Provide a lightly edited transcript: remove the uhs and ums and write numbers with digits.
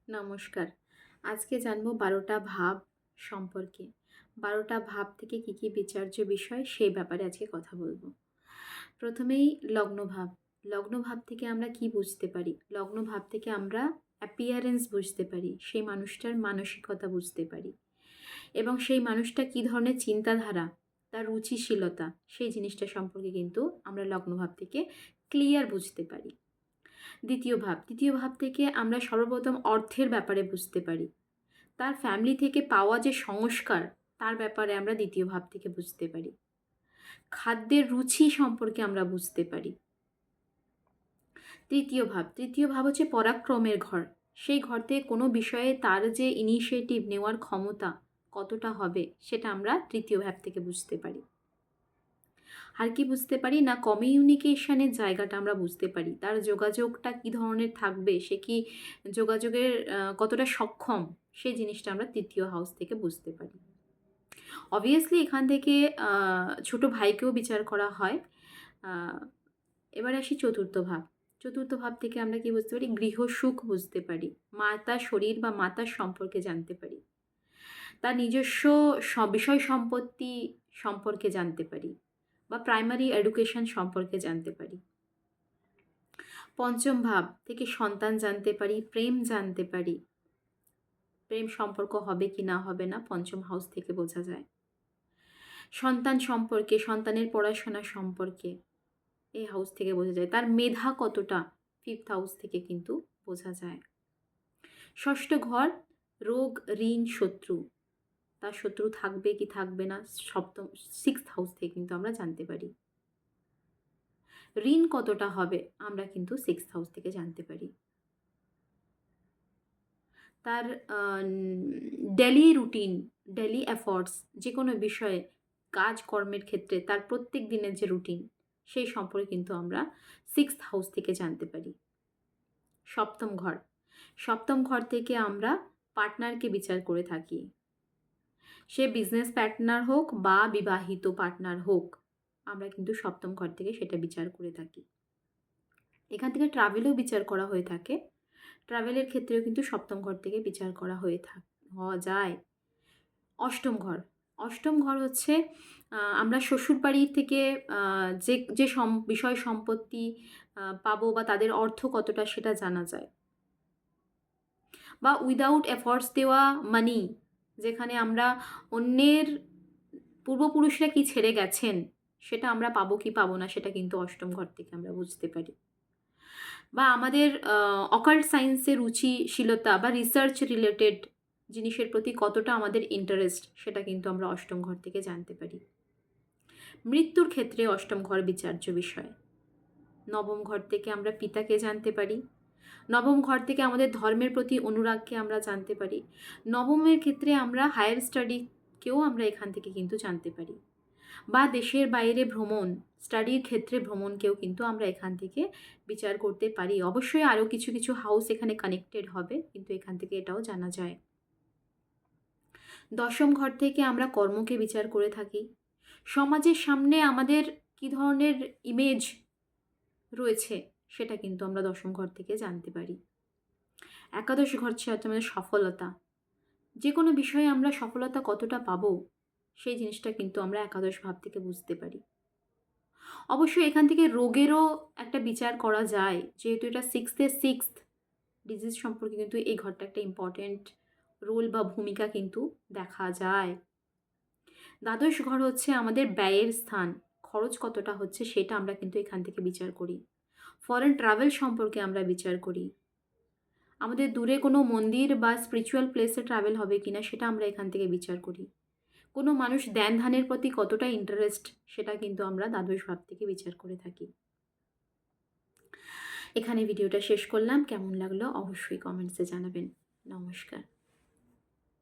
নমস্কার। আজকে জানবো ১২টা ভাব সম্পর্কে। ১২টা ভাব থেকে কী বিচার্য বিষয় সেই ব্যাপারে আজকে কথা বলব। প্রথমেই লগ্নভাব। লগ্নভাব থেকে আমরা কি বুঝতে পারি? লগ্নভাব থেকে আমরা অ্যাপিয়ারেন্স বুঝতে পারি। সেই মানুষটার মানসিকতা বুঝতে পারি এবং সেই মানুষটা কী ধরনের চিন্তাধারা, তার রুচিশীলতা, সেই জিনিসটা সম্পর্কে কিন্তু আমরা লগ্নভাব থেকে ক্লিয়ার বুঝতে পারি। দ্বিতীয় ভাব থেকে আমরা সর্বপ্রথম অর্থের ব্যাপারে বুঝতে পারি। তার ফ্যামিলি থেকে পাওয়া যে সংস্কার, তার ব্যাপারে আমরা দ্বিতীয় ভাব থেকে বুঝতে পারি। খাদ্যের রুচি সম্পর্কে আমরা বুঝতে পারি। তৃতীয় ভাব হচ্ছে পরাক্রমের ঘর। সেই ঘর থেকে কোনো বিষয়ে তার যে ইনিশিয়েটিভ নেওয়ার ক্ষমতা কতটা হবে, সেটা আমরা তৃতীয় ভাব থেকে বুঝতে পারি। আর কি বুঝতে পারি না, কমিউনিকেশনের জায়গাটা আমরা বুঝতে পারি। তার যোগাযোগটা কী ধরনের থাকবে, সে কি যোগাযোগের কতটা সক্ষম, সেই জিনিসটা আমরা তৃতীয় হাউস থেকে বুঝতে পারি। অবভিয়াসলি এখান থেকে ছোট ভাইকেও বিচার করা হয়। এবার আসি চতুর্থ ভাব। চতুর্থ ভাব থেকে আমরা কি বুঝতে পারি? গৃহসুখ বুঝতে পারি। মাতার শরীর বা মাতার সম্পর্কে জানতে পারি। তার নিজস্ব বিষয় সম্পত্তি সম্পর্কে জানতে পারি বা প্রাইমারি এডুকেশন সম্পর্কে জানতে পারি। পঞ্চম ভাব থেকে সন্তান জানতে পারি, প্রেম জানতে পারি। প্রেম সম্পর্ক হবে কি না হবে না পঞ্চম হাউস থেকে বোঝা যায়। সন্তান সম্পর্কে, সন্তানের পড়াশোনা সম্পর্কে এই হাউস থেকে বোঝা যায়। তার মেধা কতটা, ফিফথ হাউস থেকে কিন্তু বোঝা যায়। ষষ্ঠ ঘর রোগ, ঋণ, শত্রু। তার শত্রু থাকবে কি থাকবে না সিক্সথ হাউস থেকে কিন্তু আমরা জানতে পারি। ঋণ কতটা হবে আমরা কিন্তু সিক্সথ হাউস থেকে জানতে পারি। তার ডেলি রুটিন, ডেলি এফর্টস, যে কোনো বিষয়ে কাজকর্মের ক্ষেত্রে তার প্রত্যেক দিনের যে রুটিন, সেই সম্পর্কে কিন্তু আমরা সিক্সথ হাউস থেকে জানতে পারি। সপ্তম ঘর থেকে আমরা পার্টনারকে বিচার করে থাকি। সে বিজনেস পার্টনার হোক বা বিবাহিত পার্টনার হোক, আমরা কিন্তু সপ্তম ঘর থেকে সেটা বিচার করে থাকি। এখান থেকে ট্রাভেলও বিচার করা হয়ে থাকে। ট্রাভেলের ক্ষেত্রেও কিন্তু সপ্তম ঘর থেকে বিচার করা হওয়া যায়। অষ্টম ঘর হচ্ছে আমরা শ্বশুরবাড়ি থেকে যে যে বিষয় সম্পত্তি পাবো বা তাদের অর্থ কতটা সেটা জানা যায়। বা উইদাউট এফর্টস দেওয়া মানি, যেখানে আমরা অন্যের পূর্বপুরুষরা কি ছেড়ে গেছেন সেটা আমরা পাবো কি পাবো না, সেটা কিন্তু অষ্টম ঘর থেকে আমরা বুঝতে পারি। বা আমাদের অকাল্ট সায়েন্সের রুচিশীলতা বা রিসার্চ রিলেটেড জিনিসের প্রতি কতটা আমাদের ইন্টারেস্ট, সেটা কিন্তু আমরা অষ্টম ঘর থেকে জানতে পারি। মৃত্যুর ক্ষেত্রে অষ্টম ঘর বিচার্য বিষয়। নবম ঘর থেকে আমরা পিতাকে জানতে পারি। নবম ঘর থেকে আমাদের ধর্মের প্রতি অনুরাগকে আমরা জানতে পারি। নবমের ক্ষেত্রে আমরা হায়ার স্টাডিকেও আমরা এখান থেকে কিন্তু জানতে পারি। বা দেশের বাইরে ভ্রমণ, স্টাডির ক্ষেত্রে ভ্রমণকেও কিন্তু আমরা এখান থেকে বিচার করতে পারি। অবশ্যই আরও কিছু কিছু হাউস এখানে কানেক্টেড হবে, কিন্তু এখান থেকে এটাও জানা যায়। দশম ঘর থেকে আমরা কর্মকে বিচার করে থাকি। সমাজের সামনে আমাদের কী ধরনের ইমেজ রয়েছে, সেটা কিন্তু আমরা দশম ঘর থেকে জানতে পারি। একাদশ ঘর হচ্ছে আমাদের সফলতা। যে কোনো বিষয়ে আমরা সফলতা কতটা পাবো, সেই জিনিসটা কিন্তু আমরা একাদশ ভাব থেকে বুঝতে পারি। অবশ্যই এখান থেকে রোগেরও একটা বিচার করা যায়, যেহেতু এটা সিক্সথ ডিজিজ সম্পর্কে কিন্তু এই ঘরটা একটা ইম্পর্টেন্ট রোল বা ভূমিকা কিন্তু দেখা যায়। দ্বাদশ ঘর হচ্ছে আমাদের ব্যয়ের স্থান, খরচ কতটা হচ্ছে সেটা আমরা কিন্তু এখান থেকে বিচার করি। ফরেন ট্রাভেল সম্পর্কে আমরা বিচার করি। আমাদের দূরে কোনো মন্দির বা স্পিরিচুয়াল প্লেসে ট্রাভেল হবে কিনা সেটা আমরা এখান থেকে বিচার করি। কোনো মানুষ ধ্যান ধানের প্রতি কতটা ইন্টারেস্ট, সেটা কিন্তু আমরা দ্বাদশ ভাব থেকে বিচার করে থাকি। এখানে ভিডিওটা শেষ করলাম। কেমন লাগলো অবশ্যই কমেন্টসে জানাবেন। নমস্কার।